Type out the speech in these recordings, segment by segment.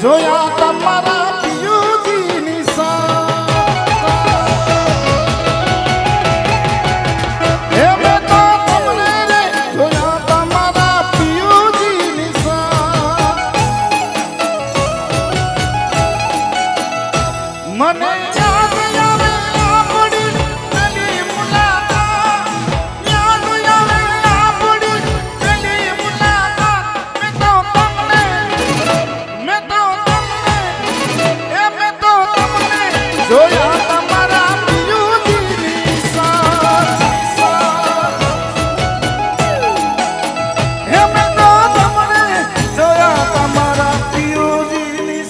જોયા તમારા પિયુજીની હે મેં તો તમને રે જોયા તમારા પિયુજીની મને યાદ આવે આપણી પેલી મુલાકાત યાદ આવે આપણી પેલી મુલાકાત મેં તો તમને જોયા તમારા પિયુજીની હે મેં તો તમને જોયા તમારા પિયુજીની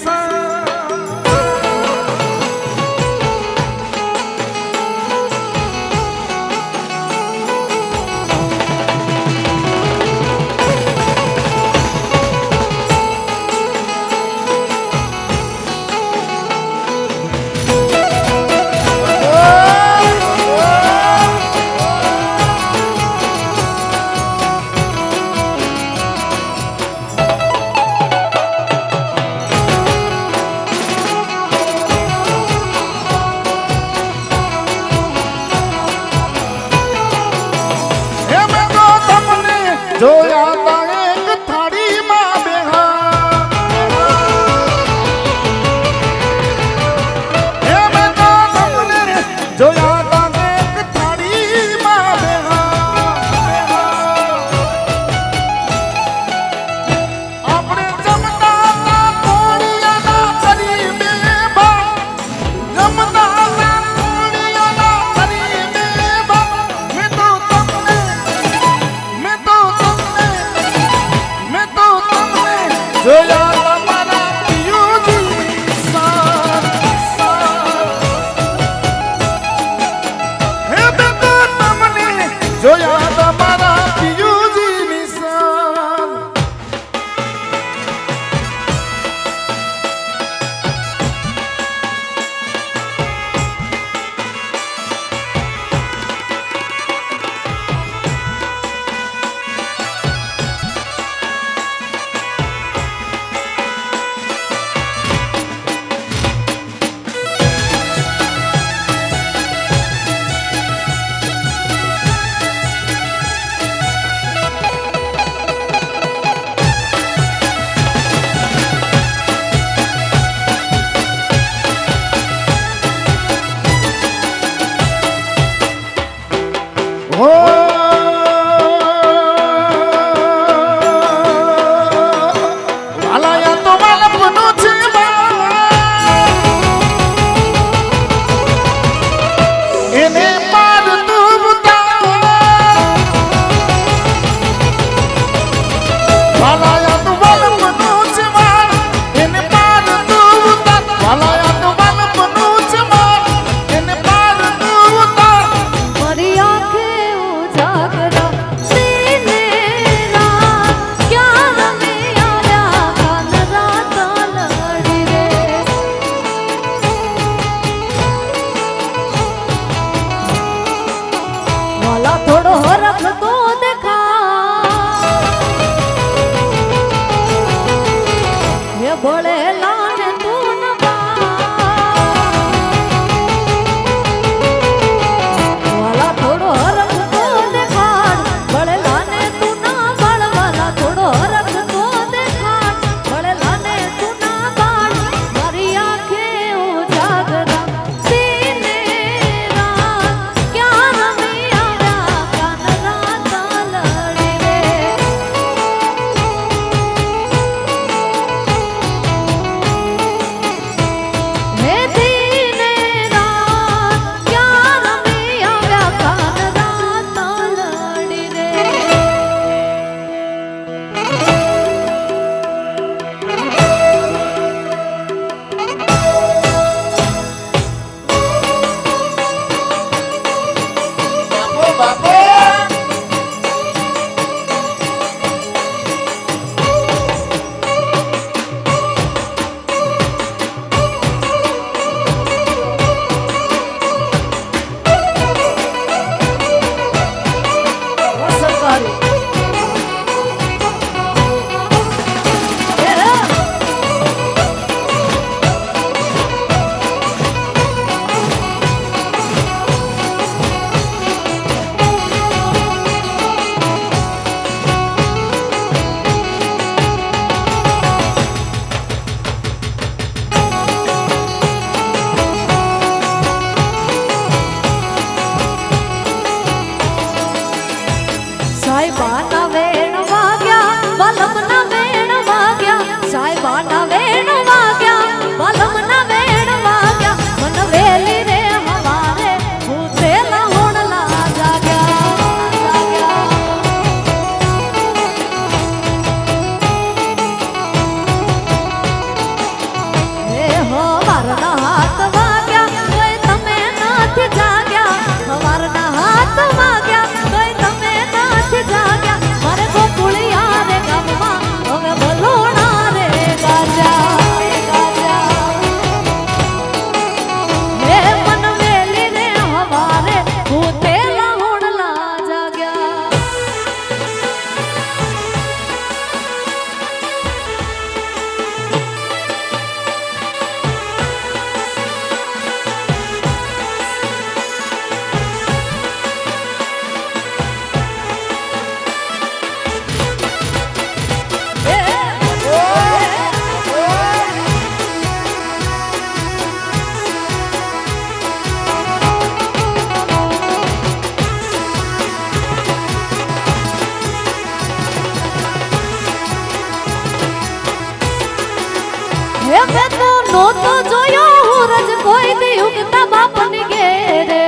હે મેં તો નહોતો જોયો હુરજ કોઈ દી ઉગતા બાપની ઘેરે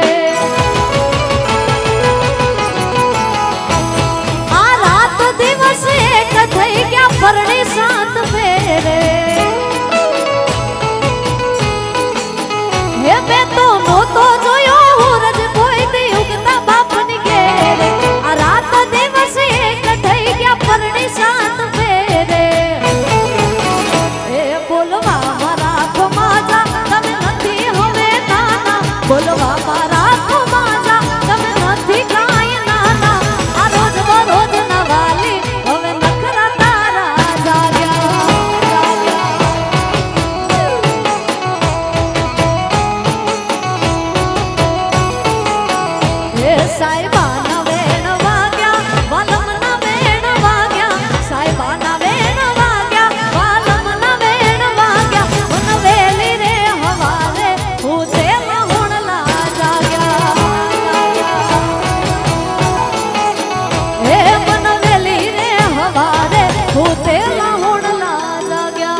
આ રાત દિવસ એક થઈ ગયા પરણી સાત ફેરે હે મેં તો નહોતો જોયો હુરજ કોઈ દી ઉગતા બાપની ઘેરે આ રાત દિવસ એક થઈ ગયા પરણી સાત ફેરે એ બોલવા મારા ખમાજા તમે નથી હવે નાના બોલવા મારા ખમાજા તમે નથી કાંઈ નાના આ રોજ બરોજ ના વાલી હવે નખરા તારા જાગ્યા હે સાહેબા ના વેણ વાગ્યા વાલમ ના વેણ વાગ્યા સાહેબા ના વેણ વાગ્યા વાલમ ના વેણ વાગ્યા મન વેલી રે હવારે હું તેમાં હુણલા જાગ્યા હે મન વેલી રે હવારે હું તેમાં હુણલા જાગ્યા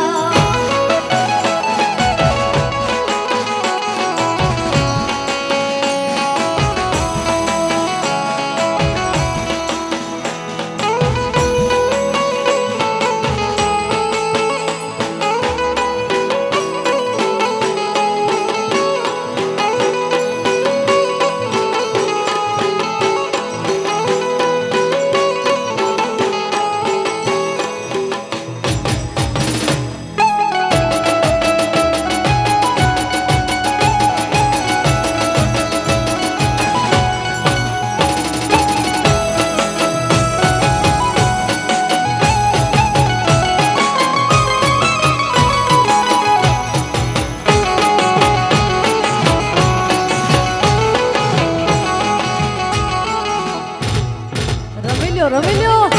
રમી લ્યો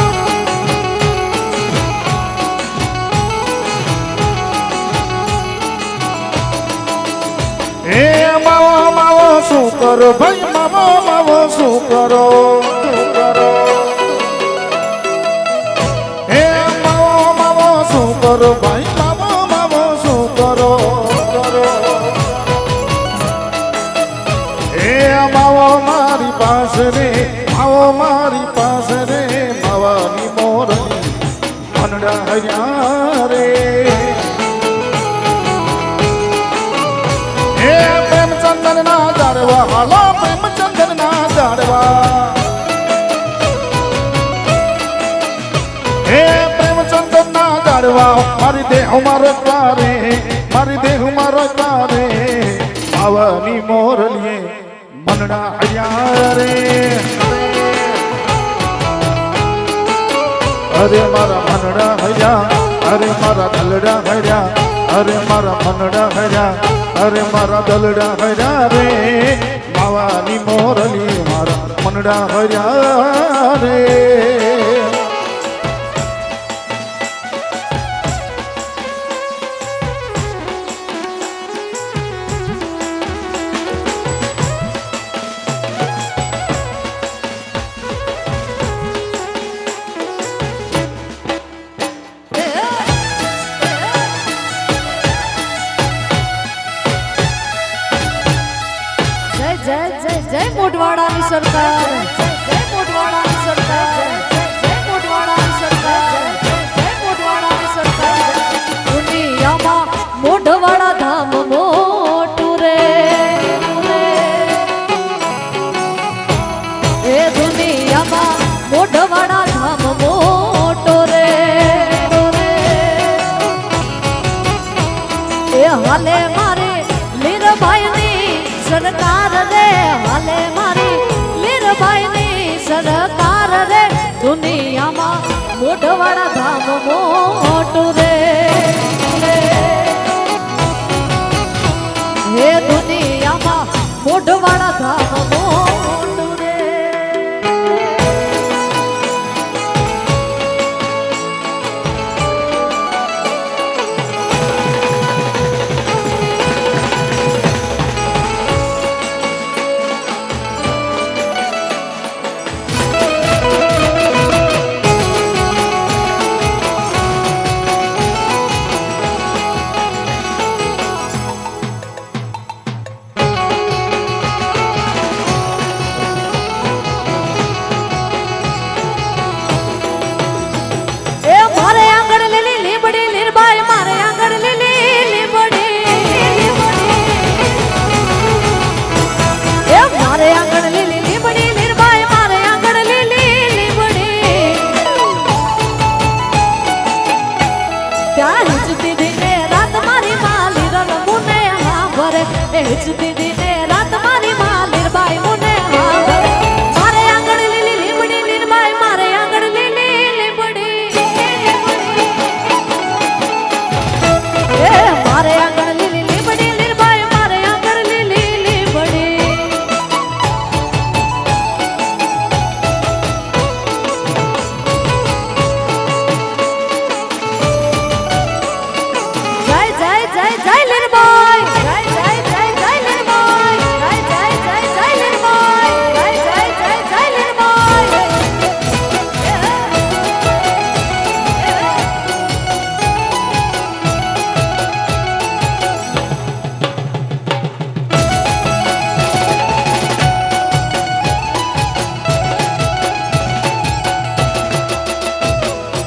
હે માવો માવો શું કરો ભાઈ માવો માવો શું કરો હે માવો માવો શું કરો ભાઈ માવો માવો શું કરો હે માવો મારી પાસે રે માવો મારી પાસે રે માવાની મોરની મનડા હર્યા રે હે પ્રેમચંદન ના જાડવા હાલો પ્રેમચંદન ના જાડવા હે પ્રેમચંદન ના જાડવા મારી દેહ મારો તારે મારી દેહ મારો તારે આવની મોરલીએ મનડા હર્યા રે અરે મારા મનડા હર્યા અરે મારા દલડા હર્યા અરે મારા મનડા હર્યા અરે મારા દલડા હર્યા રે માવાની મોરલી મારા મનડા હર્યા રે જય મોઢવાડાની સરકાર જય મોઢવાડાની સરકાર જય મોઢવાડાની સરકાર જય મોઢવાડાની સરકાર દુનિયામાં મોઢવાડા ધામ મોટું રે એ દુનિયામાં મોઢવાડા ધામ મોટો રે એ હાલે મારે લીરભાઈની સરકાર રે હાલે મારી લીરભાઈની સરકાર રે દુનિયામાં મોઢવાડા ધામ મોટું રે હે દુનિયામાં મોઢવાડા ધામ મોટું રે હિચતી દીને રાત મારી માં લીરબાઈ મુને હાંભરે મારે આંગણ લીલી લીમડી લીરબાઈ મારે આંગણ લીલી લીમડી એ મારે આંગણ લીલી લીમડી લીરબાઈ મારે આંગણ લીલી લીમડી જય જય લીરબાઈ જય જય જય લીરબાઈ જય જય જય લીરબાઈ જય જય જય લીરબાઈ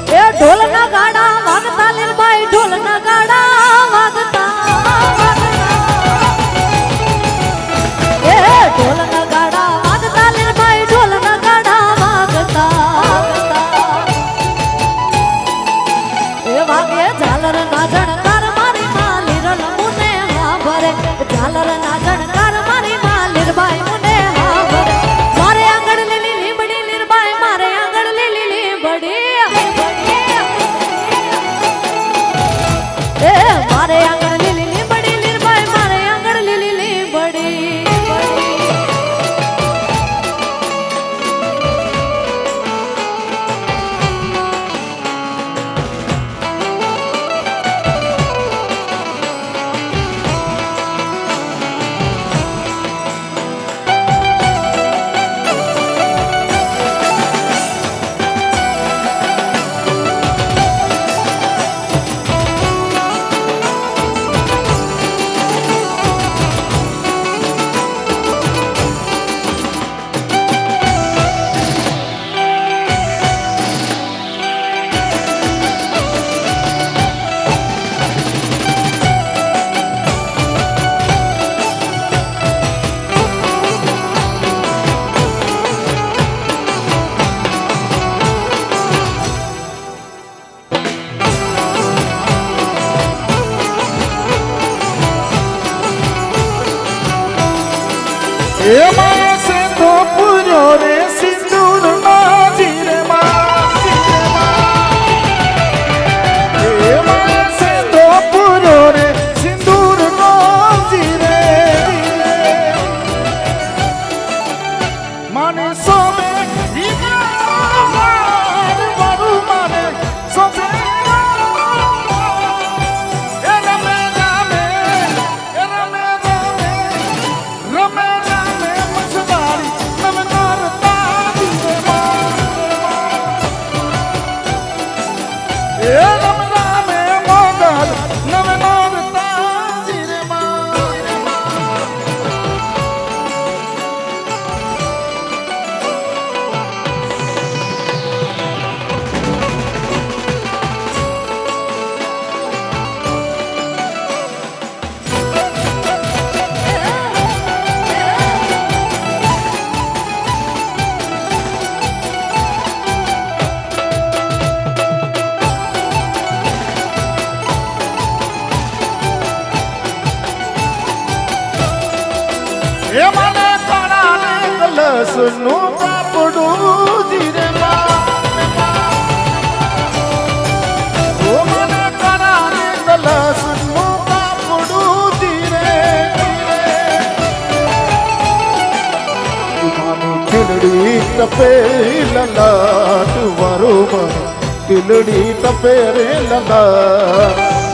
એ ઢોલના ગાડા વાગતા લીરબાઈ ઢોલના ગાડા વાગતા એ ઢોલના ગાડા વાગતા લીરબાઈ ઢોલના ગાડા વાગતા એ વાગે ઝાલર ના જણકાર મારી માં લીરલ મુને હાંભરે ઝાલર ના જણકાર મારી માં લીરબાઈ મુને હાંભરે મારે આંગણ લીલી લીમડી લીરબાઈ મારે આંગણ લીલી લીમડી એ મારે આંગણ લીલી લીમડી લીરબાઈ મારે આંગણ લીલી લીમડી એમાં સિંધુ પૂર્યો રે સિંદૂર નાજી રે એમાં સિંધુ પૂર્યો રે સિંદૂર નાજી રે માને સોમે વારું માને સોમે એ મને કાળાને કલસનું કાપડું જીરે ઓ મને કાળાને કલસનું કાપડું જીરે માની ખીલડી તપે લલાટ વરુમ ખીલડી તપે રે લલાટ